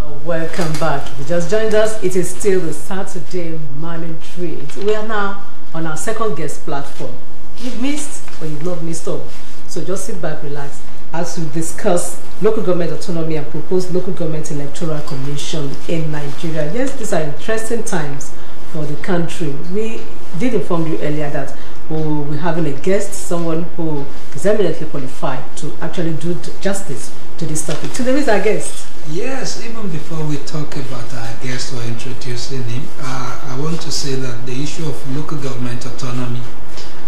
Welcome back. If you just joined us, it is still the Saturday morning treat. We are now on our second guest platform. You've missed or you've not missed all. So just sit back, relax as we discuss local government autonomy and proposed local government electoral commission in Nigeria. Yes, these are interesting times for the country. We did inform you earlier that we're having a guest, someone who is eminently qualified to actually do justice to this topic. Today is our guest. Yes, even before we talk about our guest or introducing him, I want to say that the issue of local government autonomy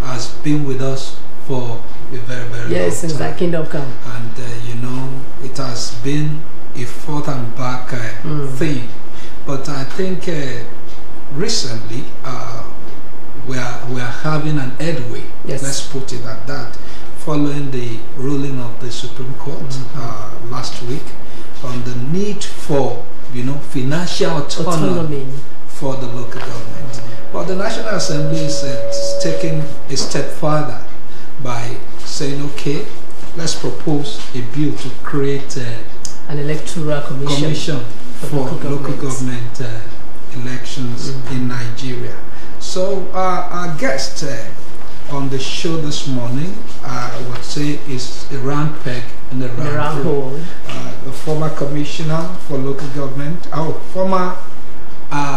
has been with us for a very, very long time. Yes, since that kingdom come. And, you know, it has been a forth and back thing. But I think recently we are having an headway, let's put it at that, following the ruling of the Supreme Court last week on the need for, you know, financial autonomy for the local government. But the National Assembly is taking a step further by saying, okay, let's propose a bill to create an electoral commission for local government elections in Nigeria. So our guest on the show this morning, I would say, is a round peg in the round hole. The former commissioner for local government, former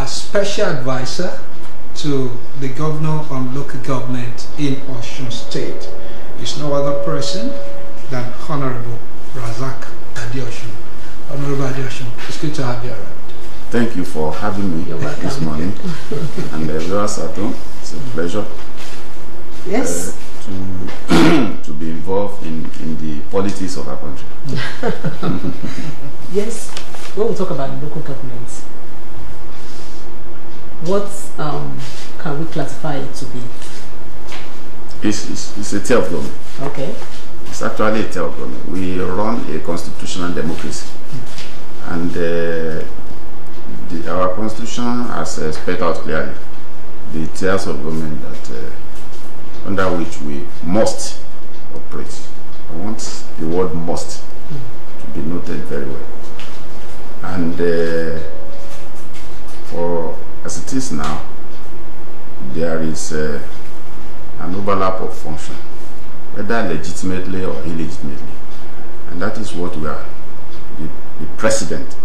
special advisor to the governor on local government in Osun State, is no other person than Honorable Razak Adeosun. Honorable Adeosun, it's good to have you around. Thank you for having me this morning. And viewers at home, it's a pleasure. Yes. To be involved in the politics of our country. Yes. When we talk about local governments, what can we classify it to be? It's a tail of government. Okay. It's actually a tail of government. We run a constitutional democracy. And our constitution has spelled out clearly the tiers of government that under which we must operate. I want the word must to be noted very well. And for as it is now, there is an overlap of function, whether legitimately or illegitimately. And that is what we are. The president,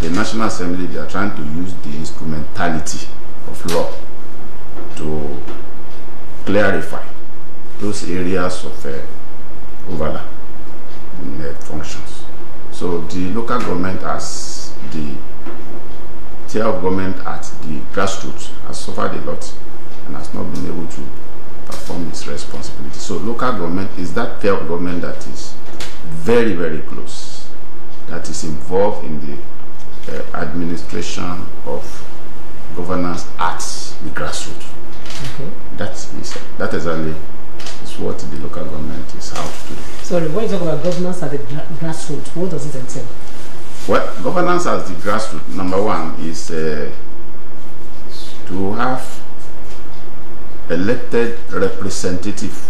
the National Assembly, they are trying to use the instrumentality of law to clarify those areas of overlap in functions. So the local government, as the tier of government at the grassroots, has suffered a lot and has not been able to perform its responsibility. So local government is that tier of government that is very, very close, that is involved in the administration of governance at the grassroots. Okay. That exactly is what the local government is out to do. Sorry, when you talk about governance at the grassroots, what does it entail? Well, governance at the grassroots, number one, is to have elected representative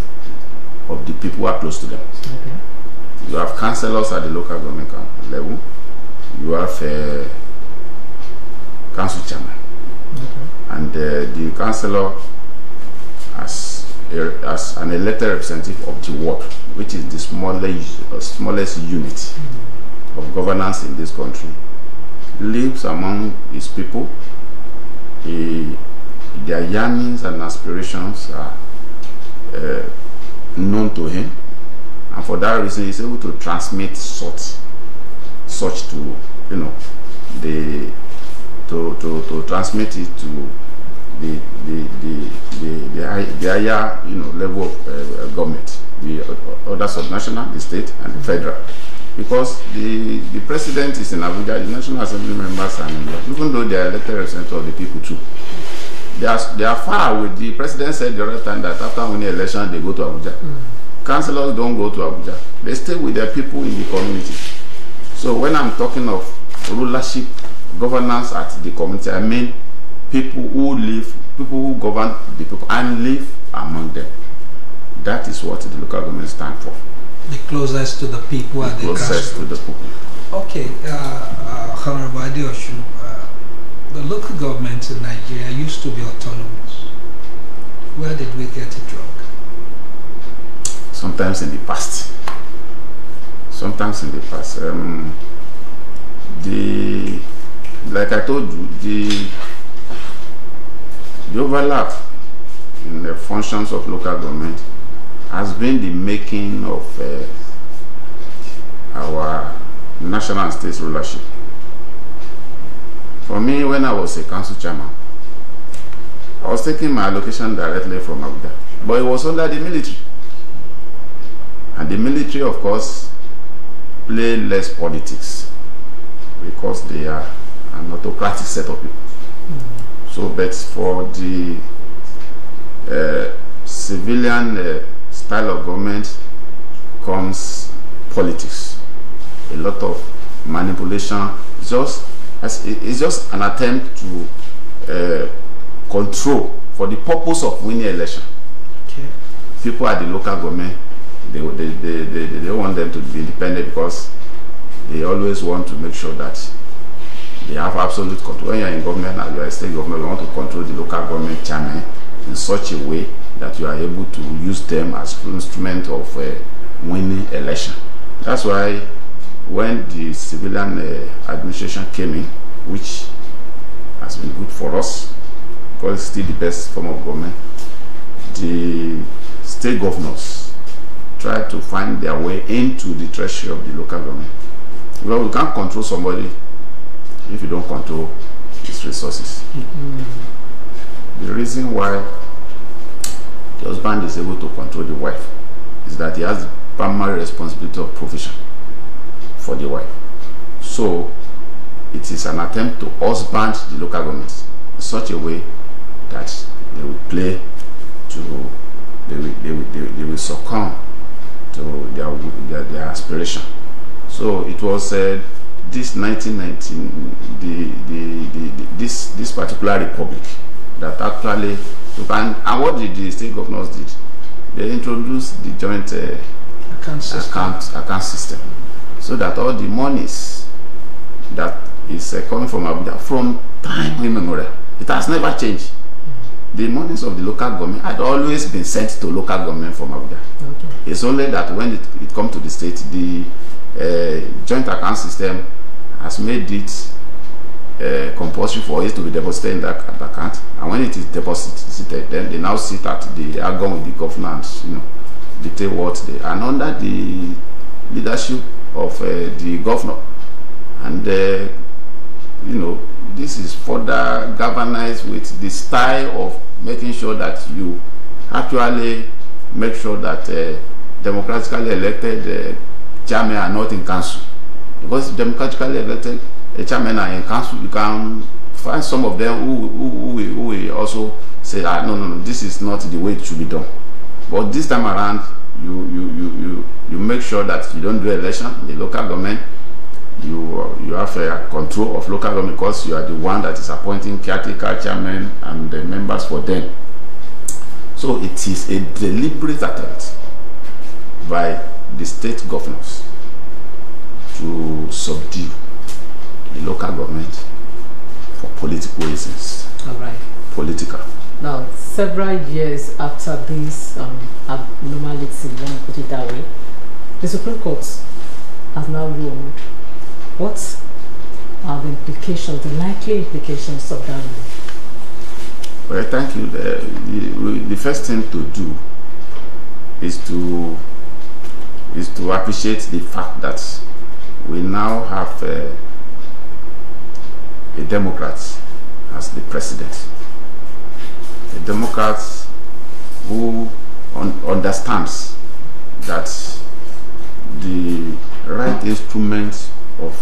of the people who are close to them. Okay. You have councillors at the local government level. You have council chairman. Okay. And the councillor as an elected representative of the ward, which is the smallest unit of governance in this country, lives among his people. Their yearnings and aspirations are known to him, and for that reason he's able to transmit such to, you know, to transmit it to the higher, you know, level of government, the other subnational, the state, and the federal. Because the president is in Abuja, the National Assembly members are in Abuja, even though they are elected representatives of the people too. They are far away. The president said the other time that after winning election, they go to Abuja. Councillors don't go to Abuja. They stay with their people in the community. So when I'm talking of rulership, governance at the community, I mean people who govern the people and live among them. That is what the local government stands for. The closest to the people and the closest to the people. Okay, Honorable Osun, the local government in Nigeria used to be autonomous. Where did we get it wrong? Sometimes in the past. Sometimes in the past. Like I told you, the overlap in the functions of local government has been the making of our national and state rulership. For me, when I was a council chairman, I was taking my allocation directly from Abuja, but it was under the military. And the military, of course, play less politics because they are an autocratic set of people. So, but for the civilian style of government comes politics. A lot of manipulation. It's just an attempt to control for the purpose of winning election. Okay. People at the local government, they don't want them to be independent because they always want to make sure that they have absolute control. When you are in government and you are a state government, you want to control the local government chairman in such a way that you are able to use them as instrument of winning election. That's why when the civilian administration came in, which has been good for us because it's still the best form of government, the state governors try to find their way into the treasury of the local government. Well, we can't control somebody if you don't control his resources. The reason why the husband is able to control the wife is that he has the primary responsibility of provision for the wife. So it is an attempt to husband the local governments in such a way that they will play to, they will succumb to their aspiration. So it was this 1919, this particular republic that actually, and what did the state governors did? They introduced the joint account system, so that all the monies that is coming from Abuja from time immemorial, it has never changed. The monies of the local government had always been sent to local government from Abuja. Okay. It's only that when it comes to the state, the joint account system has made it compulsory for it to be deposited in that account, and when it is deposited, then they now sit at the argon with the governor and, you know, dictate what they, and under the leadership of the governor, and you know, this is further governance with the style of making sure that you actually make sure that democratically elected chairmen are not in council, because democratically elected chairmen are in council. You can find some of them who will also say, no, this is not the way it should be done. But this time around, you make sure that you don't do election in the local government. You have control of local government because you are the one that is appointing caretaker chairmen and the members for them. So it is a deliberate attempt by the state governors to subdue the local government for political reasons. All right. Political. Now, several years after this abnormality, let me put it that way, the Supreme Court has now ruled. What are the implications, the likely implications of that rule? Well, thank you. The first thing to do is to appreciate the fact that we now have a Democrat as the president. A Democrat who understands that the right instrument of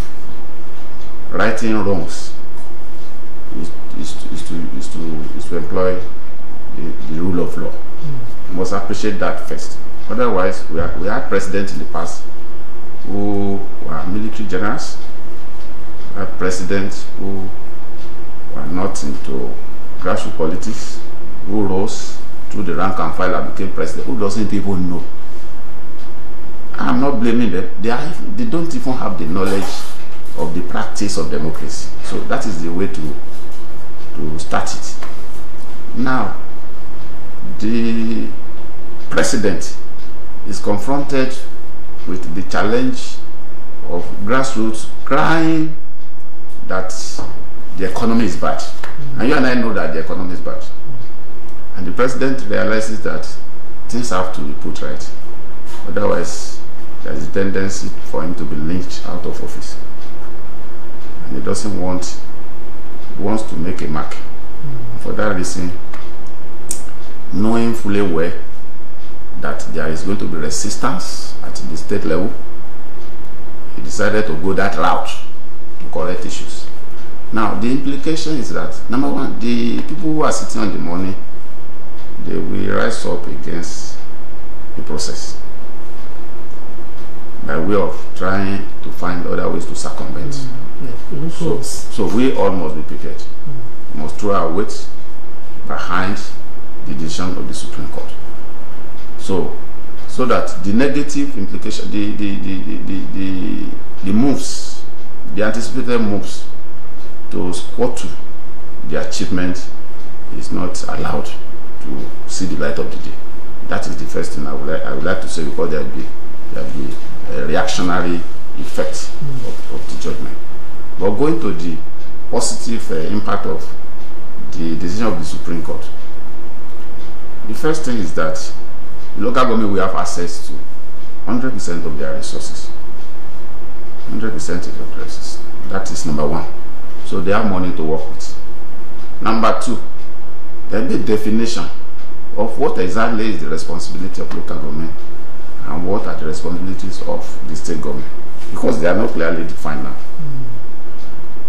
righting wrongs is to employ the rule of law. You must appreciate that first. Otherwise, we had presidents in the past who were military generals, we had presidents who were not into grassroots politics, who rose through the rank and file and became president, who doesn't even know. I'm not blaming them. They don't even have the knowledge of the practice of democracy. So that is the way to start it. Now, the president is confronted with the challenge of grassroots crying that the economy is bad. And you and I know that the economy is bad. And the president realizes that things have to be put right. Otherwise, there is a tendency for him to be lynched out of office. And he doesn't want, he wants to make a mark. For that reason, knowing fully well that there is going to be resistance at the state level, he decided to go that route to correct issues. Now, the implication is that, number one, the people who are sitting on the money, they will rise up against the process by way of trying to find other ways to circumvent. So we all must be prepared. We must throw our weight behind the decision of the Supreme Court. So that the negative implication, the moves, the anticipated moves to squash the achievement is not allowed to see the light of the day. That is the first thing I would like to say, because there will be a reactionary effect of the judgment. But going to the positive impact of the decision of the Supreme Court, the first thing is that the local government will have access to 100% of their resources. 100% of their resources. That is number one. So they have money to work with. Number two, there will be a definition of what exactly is the responsibility of local government and what are the responsibilities of the state government, because they are not clearly defined now.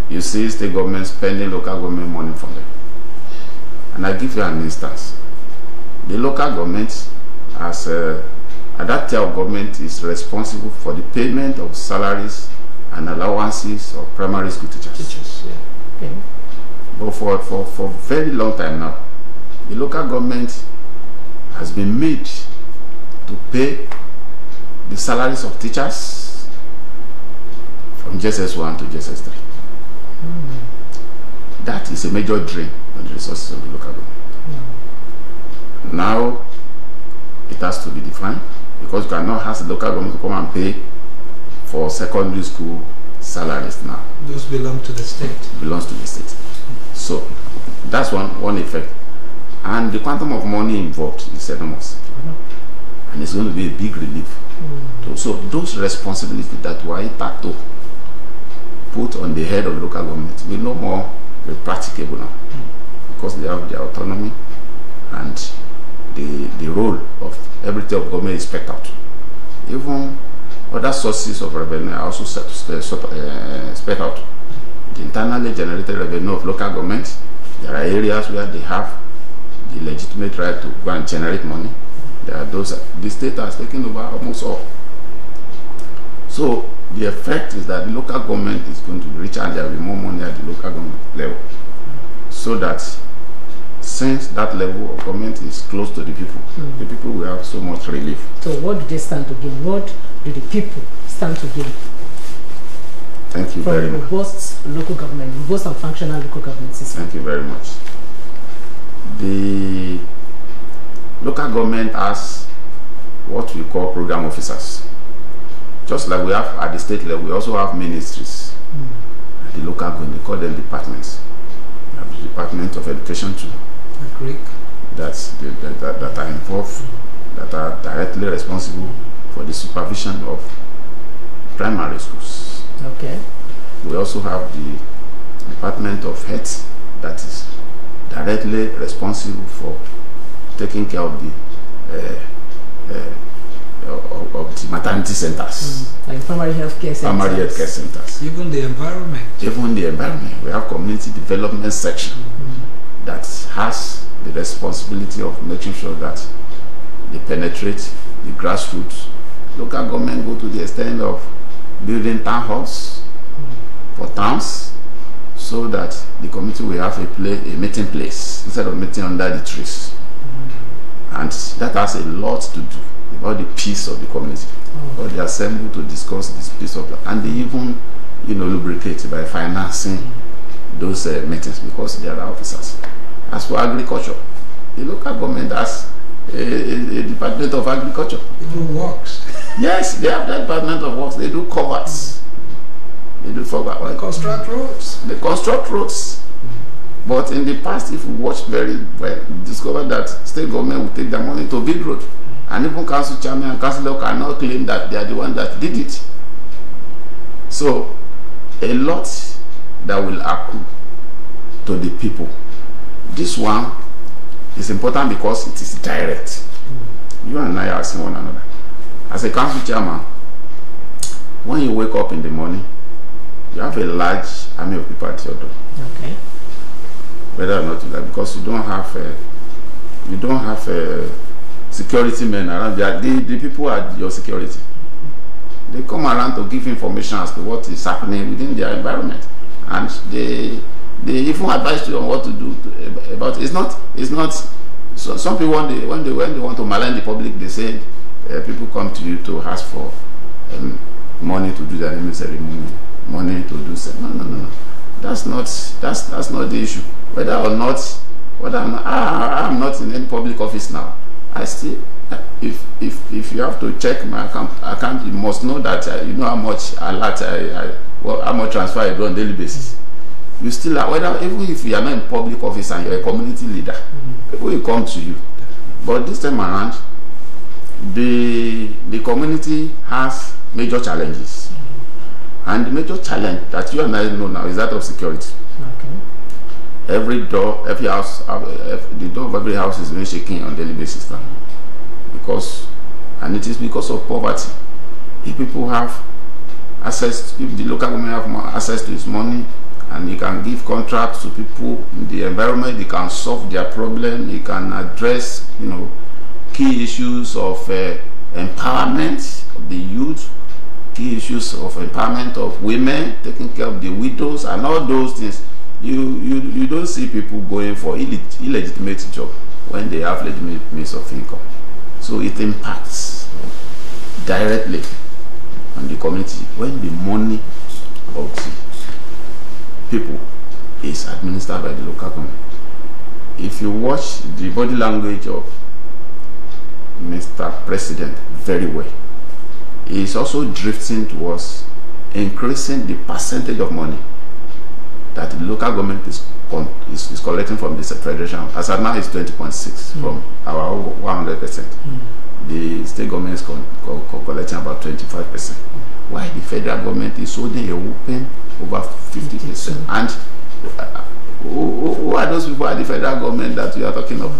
You see state government spending local government money from them. And I give you an instance. The local government, as at that tier of government, is responsible for the payment of salaries and allowances of primary school teachers. Yeah. Okay. But for a very long time now, the local government has been made to pay the salaries of teachers from JSS1 to JSS3. That is a major drain on the resources of the local government. Now it has to be defined, because you cannot ask the local government to come and pay for secondary school salaries now. Those belong to the state. Belongs to the state. So that's one effect. And the quantum of money involved is enormous. And it's going to be a big relief. So those responsibilities that were impacted put on the head of local government will no more be practicable now, because they have their autonomy, and the role of every tier of government is spelled out. Even other sources of revenue are also spelled out. The internally generated revenue of local government, there are areas where they have the legitimate right to go and generate money. There are those, the state has taken over almost all. So the effect is that the local government is going to be richer, and there will be more money at the local government level. So that since that level of government is close to the people will have so much relief. So what do they stand to gain? What do the people stand to gain? Thank you very much. From robust local government, robust and functional local government system. Thank you very much. The local government has what we call program officers. Just like we have at the state level, we also have ministries. At the local government, they call them departments. We have the Department of Education too. That are involved, that are directly responsible for the supervision of primary schools. Okay. We also have the Department of Health, that is directly responsible for taking care of the maternity centers. Like primary health care centers. Primary health care centers. Even the environment. Even the environment. We have community development section that has the responsibility of making sure that they penetrate the grassroots. Local government go to the extent of building town halls for towns, so that the community will have a meeting place instead of meeting under the trees. And that has a lot to do about the peace of the community. Or they assemble to discuss this piece of land, and they even lubricate by financing those meetings because they are officers. As for agriculture, the local government has a department of agriculture. It works. Yes, they have that department of works. They do coverts. They do They construct roads. They construct roads. But in the past, if you watch very well, you discover that state government will take their money to build road. And even council chairman and councillor cannot claim that they are the one that did it. So, a lot that will accrue to the people. This one is important because it is direct. You and I are seeing one another. As a council chairman, when you wake up in the morning, you have a large army of people at your door. Okay. Whether or not you like, because you don't have security men around. The people are your security. They come around to give information as to what is happening within their environment, and they even advise you on what to do about it. It's not. So some people when they want to malign the public, they say people come to you to ask for money to do their naming ceremony, money to do something. No. That's not the issue. Whether I'm not in any public office now, I still, if you have to check my account, you must know that you know how much how much transfer I do on a daily basis. You still are, even if you are not in public office and you're a community leader, people will come to you. But this time around, the community has major challenges, and the major challenge that you and I know now is that of security. Okay. Every door, every house, the door of every house is being shaken on a daily basis now, and it is because of poverty. If people have access, if the local government have more access to its money, and he can give contracts to people in the environment, they can solve their problem, he can address, key issues of empowerment of the youth, key issues of empowerment of women, taking care of the widows, and all those things. You don't see people going for illegitimate job when they have legitimate means of income. So it impacts directly on the community when the money of the people is administered by the local government. If you watch the body language of Mr. President very well, he is also drifting towards increasing the percentage of money that the local government is collecting from the federation. As of now, it's 20.6 from our 100%. The state government is collecting about 25%. While the federal government is holding a whopping over 50%. And who are those people at the federal government that we are talking of?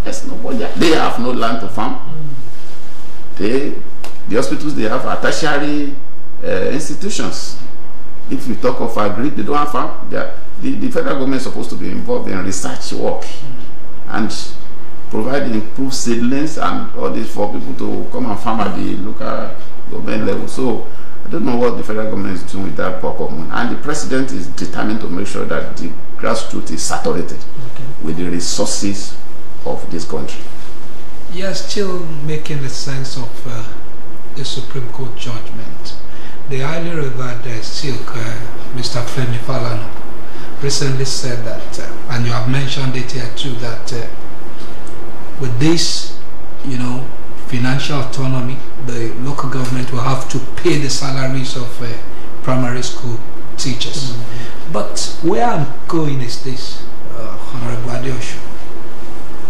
Yes, nobody. They have no land to farm. The hospitals they have are tertiary institutions. If you talk of agri, they don't have farm. The federal government is supposed to be involved in research work and provide improved seedlings and all this for people to come and farm at the local government level. So I don't know what the federal government is doing with that pocket money. And the president is determined to make sure that the grassroots is saturated with the resources of this country. You're still making the sense of the Supreme Court judgment. The highly revered Silk, Mr. Femi Falana, recently said that, and you have mentioned it here too, that with this, financial autonomy, the local government will have to pay the salaries of primary school teachers. But where I'm going is this, Honorable Adeleke.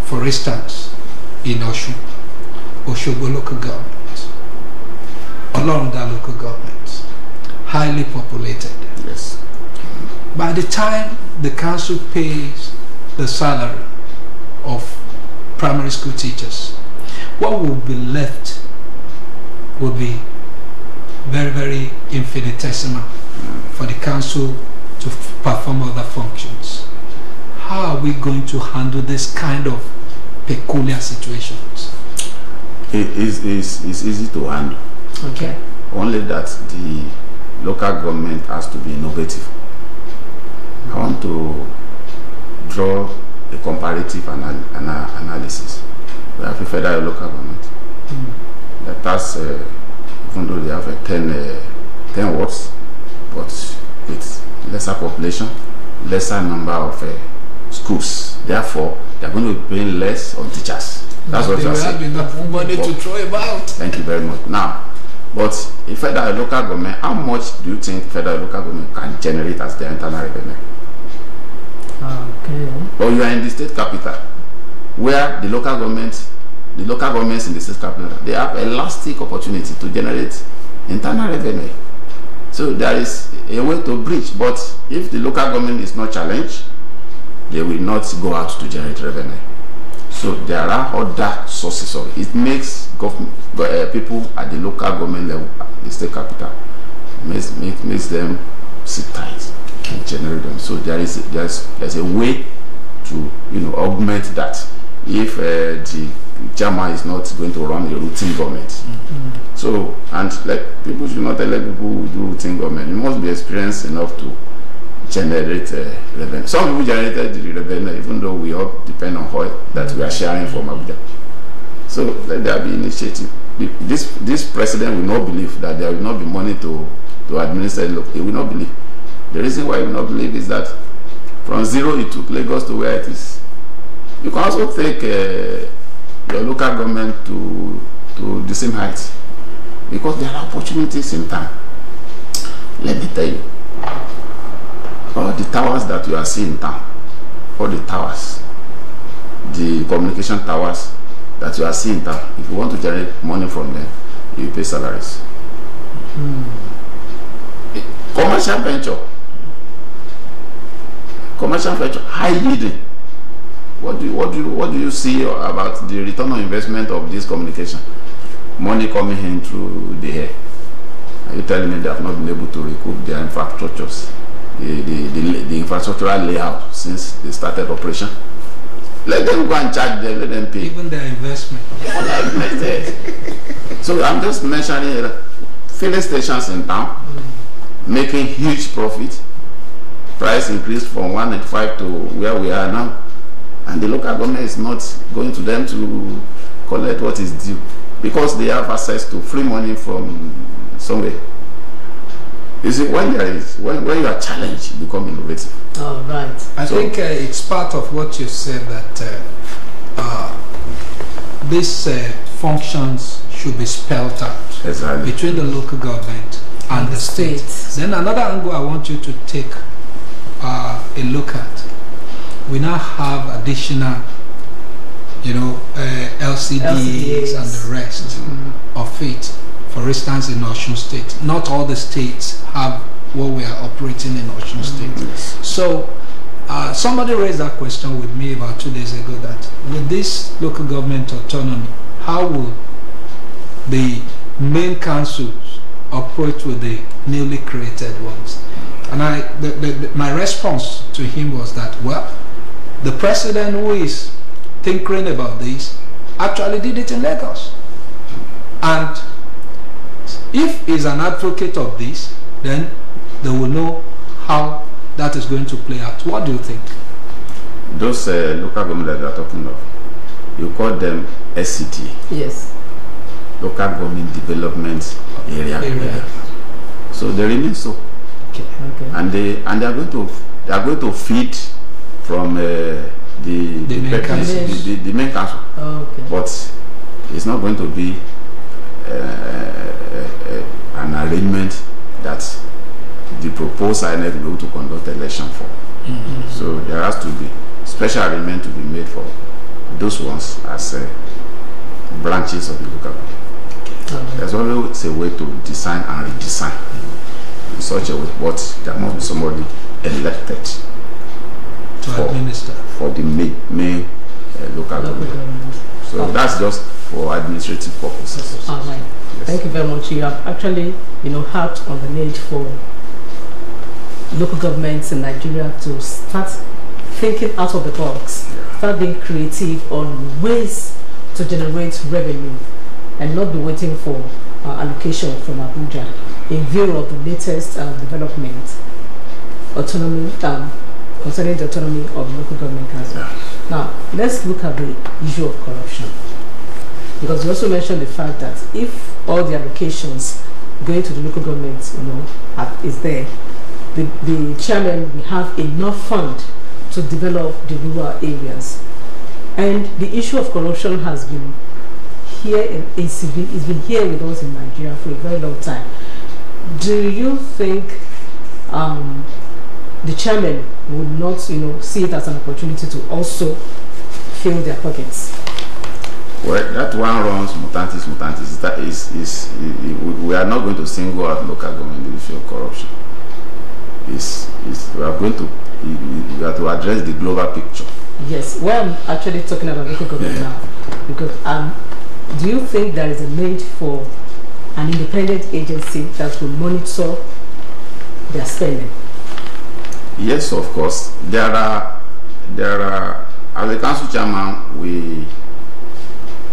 For instance, in Osun, Osogbo local government, Olorunda local government, highly populated. Yes. By the time the council pays the salary of primary school teachers, what will be left will be very, very infinitesimal for the council to perform other functions. How are we going to handle this kind of peculiar situations? It is easy to handle. Okay. Only that the local government has to be innovative. I want to draw a comparative analysis. We have a federal local government that has, even though they have 10 wards, but with lesser population, lesser number of schools. Therefore, they are going to be paying less on teachers. That's what you are saying. They will have enough money to throw about. Thank you very much. Now, but if federal local government, how much do you think federal local government can generate as their internal revenue? Okay. Or you are in the state capital, where the local governments in the state capital, they have elastic opportunity to generate internal revenue. So there is a way to bridge, but if the local government is not challenged, they will not go out to generate revenue. So there are other sources of it. It makes people at the local government level, the state capital, makes them sit tight and generate them. So there's a way to augment that if the chairman is not going to run a routine government. So, and like people should not elect people who do routine government. You must be experienced enough to generate revenue. Some people generated the revenue even though we all depend on oil that we are sharing from Abuja. So let there be initiative. This president will not believe that there will not be money to administer. He will not believe. The reason why he will not believe is that from zero he took Lagos to where it is. You can also take your local government to the same heights, because there are opportunities in town. Let me tell you, all the towers that you are seeing in town, all the towers, the communication towers that you are seeing in town, if you want to generate money from them, you pay salaries. Commercial venture, high yielding. What do you see about the return on investment of this communication? Money coming in through the air. Are you telling me they have not been able to recoup their infrastructures, the infrastructural layout since they started operation? Let them go and charge them, let them pay. Even their investment. So I'm just mentioning filling stations in town, making huge profit. Price increased from 185 to where we are now. And the local government is not going to them to collect what is due, because they have access to free money from somewhere. You see, when you are challenged, you become innovative. Oh, right. I think it's part of what you said that these functions should be spelled out Exactly. between the local government and the state. Then another angle I want you to take a look at. We now have additional, LCDs and the rest of it. For instance, in Osun State, not all the states have what we are operating in Osun State. So somebody raised that question with me about 2 days ago, that with this local government autonomy, how will the main councils operate with the newly created ones? And my response to him was that, well, the president who is tinkering about this actually did it in Lagos. And if he's an advocate of this, then they will know how that is going to play out. What do you think? Those local government that you are talking of, you call them SCT. Yes. Local Government Development Area. So they remain so. Okay. And they are going to feed from the main council. Okay. But it's not going to be an arrangement that the proposed INEC will be able to conduct election for. So there has to be special arrangement to be made for those ones as branches of the local government. There's always a way to design and redesign in such a way, but there must be somebody elected to administer for the main local government. So that's just for administrative purposes. All right. Yes. Thank you very much. You have actually, harped on the need for local governments in Nigeria to start thinking out of the box, start being creative on ways to generate revenue, and not be waiting for allocation from Abuja in view of the latest development, autonomy, concerning the autonomy of local government council. Now, let's look at the issue of corruption, because you also mentioned the fact that if all the allocations going to the local government, is there, the chairman will have enough fund to develop the rural areas. And the issue of corruption has been here it's been here with us in Nigeria for a very long time. Do you think the chairman would not, see it as an opportunity to also fill their pockets? Well, that one runs mutantis mutantis. That is we are not going to single out local government in the issue of corruption. We are going to we have to address the global picture. Yes, well, I'm actually talking about local government now, because do you think there is a need for an independent agency that will monitor their spending? Yes, of course. There are as a council chairman, we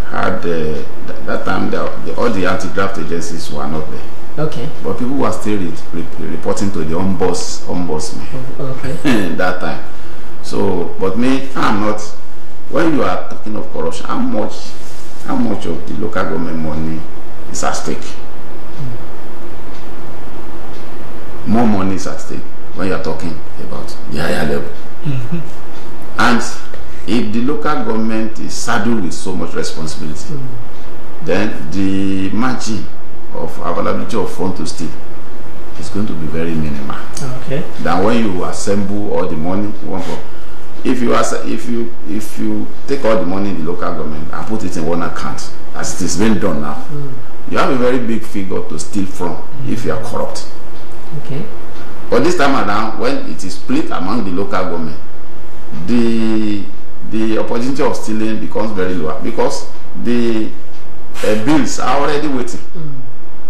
had that time all the anti-graft agencies were not there. Okay. But people were still reporting to the ombudsman. Okay. That time. So, but me, I'm not. When you are talking of corruption, how much of the local government money is at stake? More money is at stake when you are talking about the higher level. And if the local government is saddled with so much responsibility, then the margin of availability of funds to steal is going to be very minimal. Okay. Than when you assemble all the money you want for. If you take all the money in the local government and put it in one account, as it is being done now, you have a very big figure to steal from if you are corrupt. Okay. But this time around, when it is split among the local government, the opportunity of stealing becomes very low because the bills are already waiting.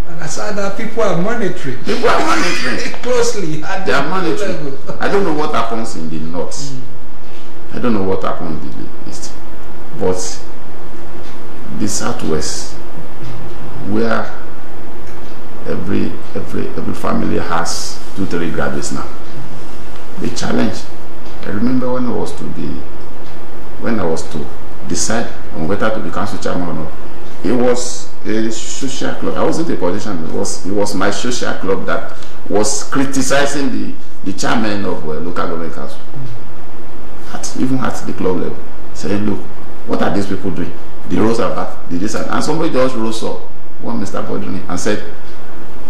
And as other people are monitoring. People are monitoring closely. They are monitoring. I don't know what happens in the north. I don't know what happens in the east. But the southwest, where every family has 2-3 graduates now, the challenge. I remember when I was to decide on whether to be council chairman or not. It was a social club. I wasn't a politician. It was my social club that was criticizing the chairman of local government council. Even at the club level, saying, "Look, what are these people doing? The roads are bad. And somebody just rose up, one Mr. Boduni, and said,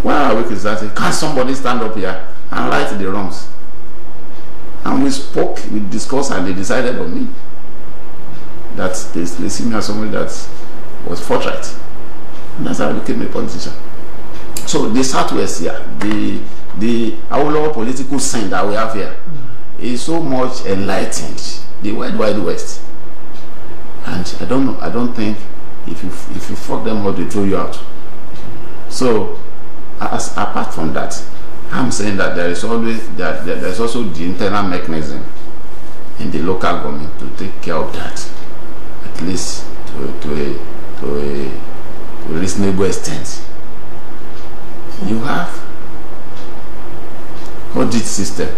"Why are we criticizing? Can't somebody stand up here and right the wrongs?" And we spoke, we discussed, and they decided on me that they see me as somebody that was forthright. And that's how I became a politician. So the Southwest here, the our political scene that we have here is so much enlightened. The wide West. And I don't think if you fuck them up, they throw you out. So apart from that, I'm saying that there is always there's also the internal mechanism in the local government to take care of that, at least to a reasonable extent. You have audit system,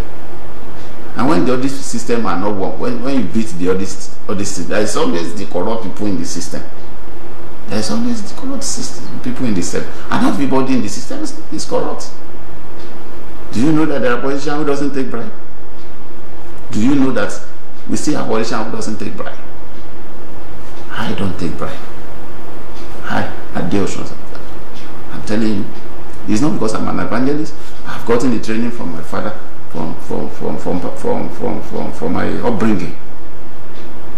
and when the audit system are not work, when you beat the audit system, there is always the corrupt people in the system. There is always the corrupt people in the system, and not everybody in the system is corrupt. Do you know that there are politicians who doesn't take bribe? Do you know that we still have politicians who doesn't take bribe? I don't take bribe. I'm telling you, it's not because I'm an evangelist. I've gotten the training from my father, from my upbringing.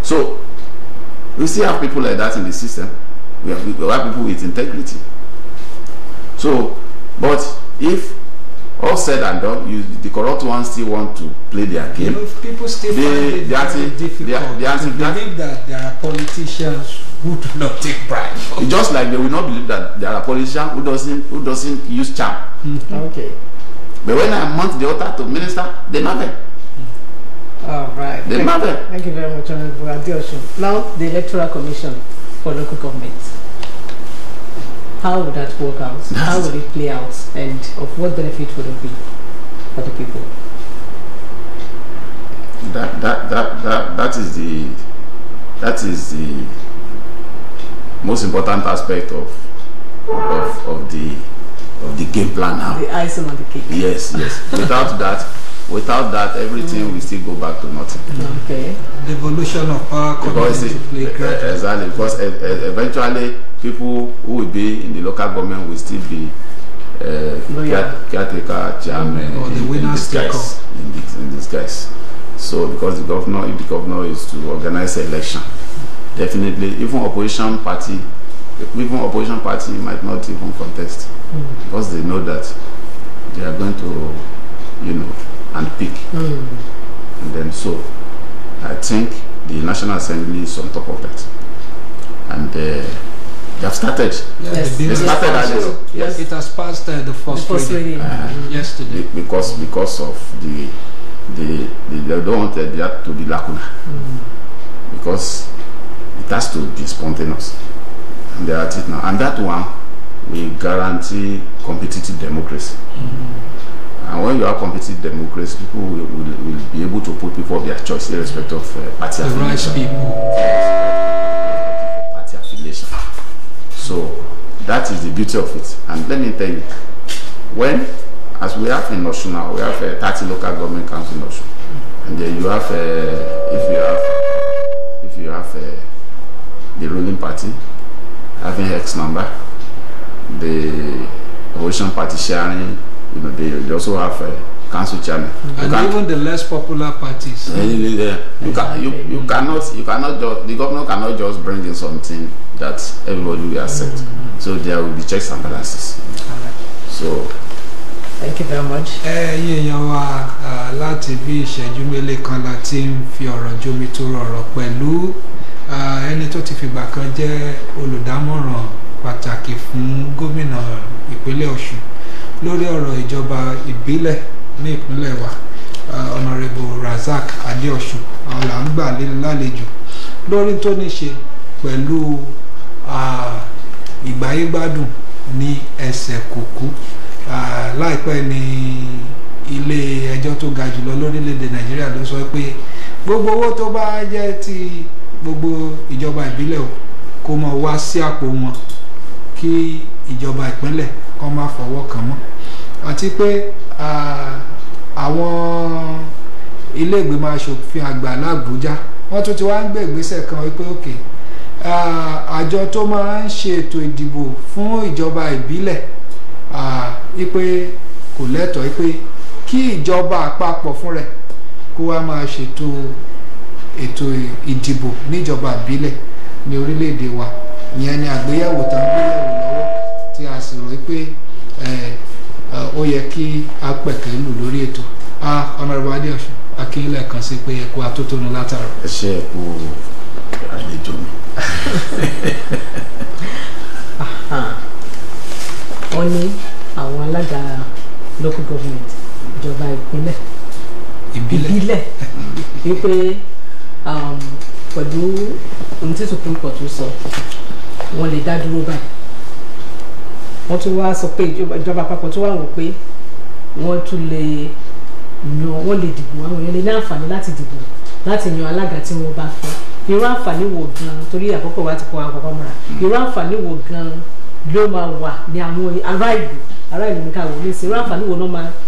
So we still have people like that in the system. We have people with integrity. So, but if all said and done, the corrupt ones still want to play their game. People still find it very difficult to believe that there are politicians who do not take bribe. Just like they will not believe that there are politicians who doesn't use charm. Okay. But when I mount the altar to minister, they marvel. All right. They marvel. Thank you very much, Honorable Adeleke. Now, the Electoral Commission for local government. How would that work out? How will it play out? And of what benefit would it be for the people? That is the most important aspect of the of the game plan now. The icing on the cake. Yes. Without that, everything will still go back to nothing. Okay. The evolution of power comes into play gradually. Exactly, because eventually people who will be in the local government will still be caretaker, chairman, or the winners take up in disguise. So because if the governor is to organize election, definitely even opposition party might not even contest because they know that they are going to, handpick. And then so I think the National Assembly is on top of that, and they have started. Yes, they started. Yes, it has passed the first reading yesterday because of they don't want that to be lacuna, because it has to be spontaneous, and they are at it now, and that one will guarantee competitive democracy. And when you have competitive democracy, people will be able to put people of their choice, irrespective of party affiliation. Party affiliation. So that is the beauty of it. And let me tell you, as we have in Osun now, we have 30 local government council in Osun, and then you have if you have the ruling party having X number, the opposition party sharing. They also have council chairman, and even the less popular parties. You cannot just, the governor cannot just bring in something that everybody will accept. So there will be checks and balances. So thank you very much. Láti bí ìṣẹ́jú mélòó kan la ti ń fi ọ̀rọ̀ jomitoro ọ̀rọ̀ pẹ̀lú ẹni tó ti fìgbà kan jẹ́ olùdámọ̀ràn pàtàkì fún gómìnà ìpínlẹ̀ Ọ̀ṣun lórí ọ̀rọ̀ ìjọba ìbílẹ̀ ní ìpínlẹ̀ wa, Honorable Razak Adeosun, àwọn là ń gbà lálejò lórí tó ní ṣe pẹ̀lú ìgbáyégbádùn ní ẹsẹ̀ kùkú. Láìpẹ́ ní ilé ẹjọ́ tó ga jùlọ lórílẹ̀‐èdè Nàìjíríà ló sọ pé gbogbo owó tó bá jẹ́ ti gbogbo ìjọba ìbílẹ̀ kó máa wá sí àpò wọn, kí ìjọba ìpínlẹ̀ kó má fọwọ́ kàn mọ́, àti pé àwọn ilé ìgbìmọ̀ aṣòfin àgbà l'Àbújá wọ́n tún ti wá ń gbé ìgbésẹ̀ kan wípé òkè àjọ tó máa ń ṣe ètò ìdìbò fún ìjọba ìbílẹ̀ wípé kò lẹ́tọ̀ọ́ wípé kí ìjọba àpapọ̀ fún rẹ̀ kó wá máa ṣètò ètò ìdìbò níjọba ìbílẹ̀ ní orílẹ̀-èdè wa. Ìyẹn ni àgbéyẹ̀wò tá ń gbéyẹ̀wò lọ́wọ́ tí a sì rò pé ó yẹ kí a pẹ̀kẹ́ lù lórí ètò. Honorable Adeosun, akílẹ̀ kan sí pé ẹ̀kọ́ atótónu látara. Ẹ ṣé ẹ̀kú àlejò mi. Wọ́n ní àwọn alága local government ìjọba ìbílẹ̀ wípé pẹ̀lú ohun tí Supreme Court sọ wọ́n lè dá dúró báyìí. Wọ́n tún wá sọ pé ìjọba àpapọ̀ tún wá wò pé wọ́n tún lè dìbò, àwọn èèyàn lè ní àǹfààní láti dìbò láti yan alága tí wọ́n bá fẹ́. Irú àǹfààní wo gan, torí àkókò wa ti kọ́ àkọ́kọ́ mọ́ra, irú àǹfààní wo gan ló máa wà ní àwọn ará ìlú ní káwọ́ ní sí, irú àǹfààní wo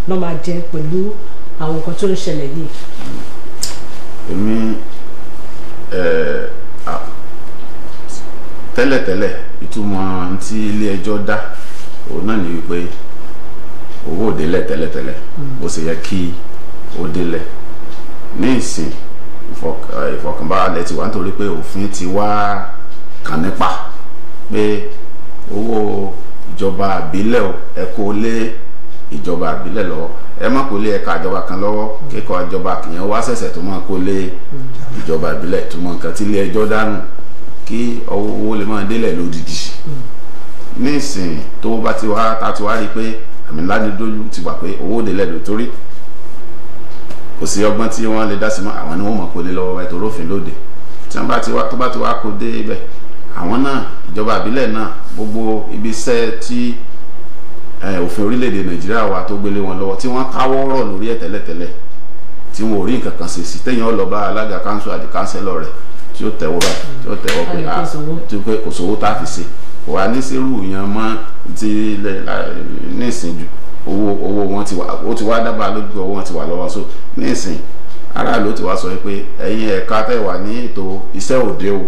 náà máa jẹ pẹ̀lú àwọn nǹkan tó ń ṣẹlẹ̀ yìí? Èmi tẹ́lẹ̀tẹ́lẹ̀ ìtumọ̀ tí ilé ẹjọ́ dá òun náà ni wípé owó òdélẹ̀ tẹ́lẹ̀tẹ́lẹ̀ bó ṣe yẹ kí ó délẹ̀. Ní ìsìn ìfọ̀kànbalẹ̀ ti wà nítorí pé òfin ti wá kàn nípa pé owó ìjọba àbílẹ̀ ẹ kó lé ìjọba àbílẹ̀ lọ́wọ́, ẹ má kó lé ẹ̀ka ìjọba kan lọ́wọ́, kíkọ́ ìjọba kìyẹn wá ṣẹ̀ṣẹ̀ tó máa kó lé ìjọba àbílẹ̀, tó mọ nǹkan tí ilé ẹjọ́ dánù kí owó lè máa délẹ̀ lódìdí. Ní ìsìn tó bá ti wá ta ti wá rí pé àmì ńlá ní dójú ti wà pé owó délẹ̀ lò, torí kò sí ọgbọ́n tí wọ́n lè dá sí mọ́, àwọn ni wọ́n mọ̀ kó lé lọ́wọ́ ètò òfin lóde. Tí wọ́n bá ti wá kó dé ibẹ̀, àwọn náà ìjọba àbílẹ̀ náà gbogbo ibi iṣẹ́ tí òfin orílẹ̀-èdè Nàìjíríà wa tó gbélé wọn lọ́wọ́ tí wọ́n káwọ́ rọ̀ lórí ẹ̀ tẹ́lẹ̀tẹ́lẹ̀ tí wọ́n ò rí nǹkan kan ṣe sí, téèyàn lọ bá alága káńsù àti káńsẹ́lọ̀ rẹ̀ tí ó tẹ̀wọ́ báyìí tí ó tẹ̀wọ́ pé kò sówó tá a fi ṣe, wà ní sírù yẹn mọ́ ti nísìnyí owó wọn ti wà ó ti wá dábàá lójú owó wọn ti wà lọ́wọ́ so nísìnyí aráàlú ti wá sọ pé ẹ̀yin ẹ̀ka tẹ̀ wà ní ètò iṣẹ́ òde o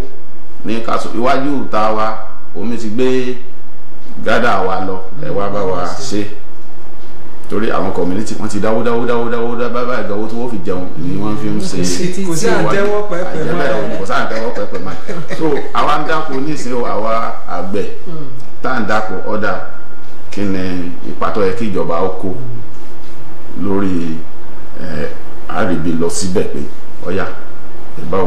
ní kásò iwájú ìta wa omi ti gbé gádà wa lọ ẹ wá bá wa ṣe torí àwọn community wọ́n ti dáwó bábá ìgbàwó tí wọ́n fi jẹun ni wọ́n fi ń ṣe kò sí àtẹ́wọ́ pẹ́pẹ́ máa kò sí àtẹ́wọ́ pẹ́pẹ́ máa so àwa ń dáko nísìnyí àwa àgbẹ̀ tá à ń dáko ọ̀dà kí ni ìpàtọ́ yẹ kí ìjọba ó kó lórí àríbi lọ síbẹ̀ pé ọ̀yà ẹ bá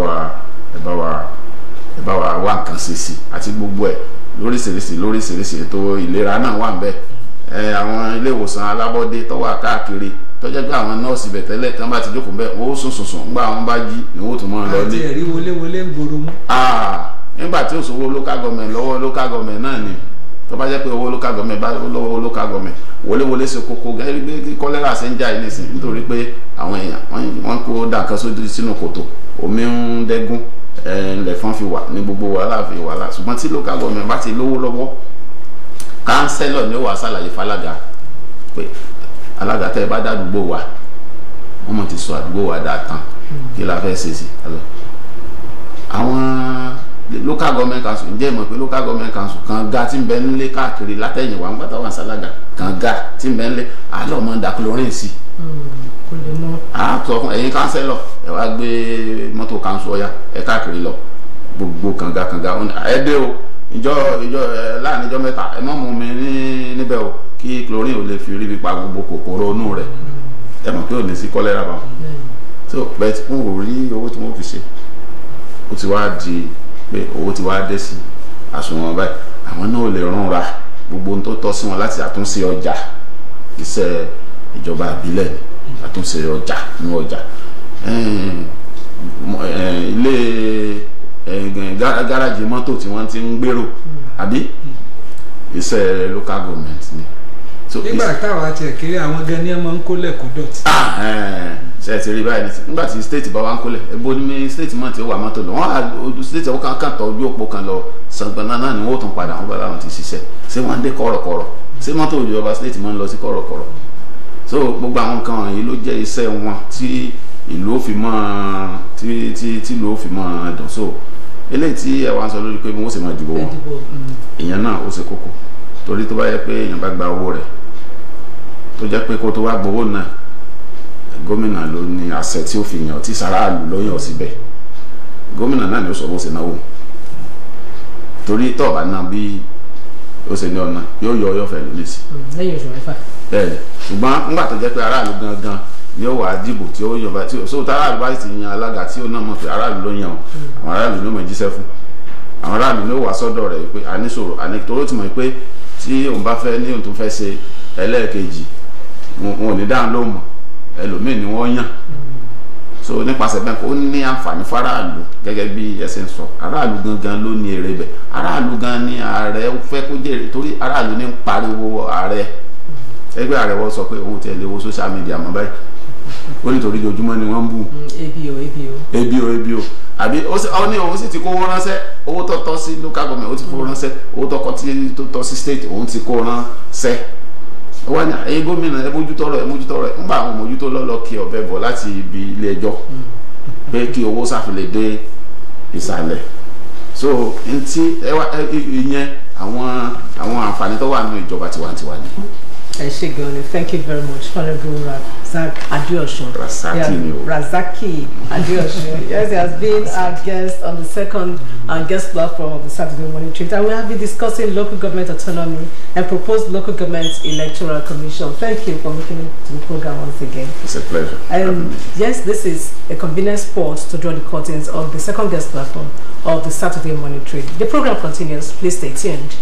wa wá nǹkan ṣe sí àti gbogbo ẹ̀ lóríṣiríṣi ètò ìlera náà wà ń bẹ̀ àwọn ilé ìwòsàn alábọ́dé tó wà káàkiri tó jẹ́ pé àwọn nọ́ọ̀sì bẹ̀ tẹ́lẹ̀ tí wọ́n bá ti jókòó bẹ́ẹ̀ wọ́n ó sùn nígbà wọn bá jí ni wọ́n ó tún mọ́ lọ lé. àti ẹ̀rí wọlé ń gbòòrò mú. nígbà tí òṣòwò local government lọ́wọ́ local government náà ni tó bá jẹ́ pé owó local government bá lọ́wọ́ local government wọlé ṣe kókó gẹ́gẹ́ bí kọ́lẹ́rà ṣe ń jà ilé sí nítorí pé àwọn èèyàn wọ́n kó dàkan sínú kòtò omi ń dẹ́gún lẹ̀fọ́n fi wà ní gbogbo wàhálà fi wàhálà ṣùgbọ́n tí local government bá ti lówó lọ́wọ́ kánsẹ́lọ̀ ni ó wà sàlàyé fálága pé alága tẹ́ ẹ bá dàdúgbò wa wọ́n mọ̀ ti sọ àdúgbò wa dáa tán kí la fẹ́ ṣe sí àwọn local government council ǹjẹ́ ìmọ̀ pé local government council kan ga tí ń bẹ nílé káàkiri látẹ̀yìn wa ń gbàtà wà sàlágà kan ga tí ń bẹ nílé àlọ́ mọ́ da chlorine sí a sọ fún ẹ̀yin kánsẹ́lọ̀ ẹ wá gbé mọ́tò council ọ̀yà ẹ káàkiri lọ gbogbo kànga ẹ dé o ìjọ láàrin ìjọ mẹ́ta ẹ mọ́ mú mi níbẹ̀ o kí chlorine ò lè fi rí pa gbogbo kòkòrò inú rẹ̀ ẹ mọ̀ pé ò ní sí kọ́lẹ́rà bá wọn so bẹ́ẹ̀ tí wọ́n ò rí owó tí wọ́n fi ṣe ó ti wá di pé owó ti wá dé sí àsùnwọ̀n báyìí àwọn náà ò lè rúnra gbogbo ohun tó tọ́ sí wọn láti àtúnṣe ọjà iṣẹ́ ìjọba ìbílẹ̀ àtúnṣe ọjà ní ọjà ilé gáràjì mọ́tò tí wọ́n ti ń gbèrò àbí iṣẹ́ local government ni. nígbà táwa tiẹ̀ kiri àwọn gan ni ẹ máa ń kólẹ̀ kó dọ̀tí. ṣe ti rí báyìí nígbà tí state bá wá ń kólẹ̀ ebo ní state mọ̀ tí ó wà mọ́tò lọ wọ́n á state ọkàn kan tọ́ ojú òpó kan lọ sàngbọ̀n náà ni wọ́n tún padà wọ́n bá láwọn ti ṣiṣẹ́ ṣé wọ́n ń dé kọ̀rọ̀kọ̀rọ̀ ṣé mọ́tò ìjọba state máa ń lọ sí kọ̀rọ̀kọ̀rọ̀ so gbogbo àwọn nǹkan wọ̀nyí ló jẹ́ iṣẹ́ wọn tí ìlú ó fi mọ́ tí ìlú ó fi mọ́ dùn so eléyìí tí ẹ wá ń sọ lórí pé wọ́n sì máa dìbò wọn ìyẹn náà ó ṣe kókó torí tó bá yẹ pé èèyàn bá gba owó rẹ̀ tó jẹ́ pé kó tó wá gbowó náà gómìnà ló ní àṣẹ tí ó fi yàn tí sàráàlú ló yàn síbẹ̀ gómìnà náà ni ó sọ bó ṣe náwó torí tọ́ọ̀bà náà bí ó ṣe ní ọ̀nà yóò yọ ọyọ́ fẹ́ lónìí sí. lẹ́yìn oṣù mẹ́fà. bẹ́ẹ̀ ṣùgbọ́n nígbà tó jẹ́ pé aráàlú gangan ni ó wà á dìbò tí ó yọba tí ó so táráàlú bá ti yan alága tí ó náà mọ̀ pé aráàlú ló yan àwọn aráàlú ló mọ̀ jíṣẹ́ fún àwọn aráàlú ló wà sọ́dọ̀ rẹ̀ pé a ní sọ̀rọ̀ àní tó ti mọ̀ pé tí òun bá fẹ́ ní òun tó fẹ́ ṣe ẹlẹ́ẹ̀kejì wọn ò ní dáhùn ló mọ̀ ẹlòmíì ni wọ́n yàn so nípasẹ̀ bẹ́ẹ̀ kó ní àǹfààní fáráàlú gẹ́gẹ́ bí ẹsẹ̀ ń sọ aráàlú gangan ló ní èrè bẹ̀ aráàlú gan ni ààrẹ fẹ́ kó jèrè torí aráàlú ní ń pariwo ààrẹ ẹgbẹ́ ààrẹ wọ́n sọ pé òun tẹ̀lé owó social media mọ́ báyìí ó nítorí ojoojúmọ́ ni wọ́n ń bù ebio àbí ó ní òun sì ti kówó ránṣẹ́ owó tó tọ́ sí local government ó ti kówó ránṣẹ́ owó tó tọ́ sí state òun ti kó ránṣẹ́ wọ́n ní ẹ̀yin gómìnà ẹ mójútó rẹ̀ ńgbà àwọn mójútó lọ́lọ́ kí ọ̀bẹ bọ̀ láti ibi ilé ẹjọ́ pé kí owó sáfìlẹ̀ dé ìsàlẹ̀ so ntí ìyẹn àwọn àǹfààní tó wà nínú ìjọba tiwantiwa ni. ẹ ṣé gan ni thank you very much honourable Razak Adeosun. Razaki Adeosun. Yes, he has been our guest on the second guest platform of the Saturday Morning Treat, and we have been discussing local government autonomy and proposed local government electoral commission. Thank you for making it to the program once again. It's a pleasure. Yes, this is a convenient spot to draw the curtains of the second guest platform of the Saturday Morning Treat. The program continues. Please stay tuned.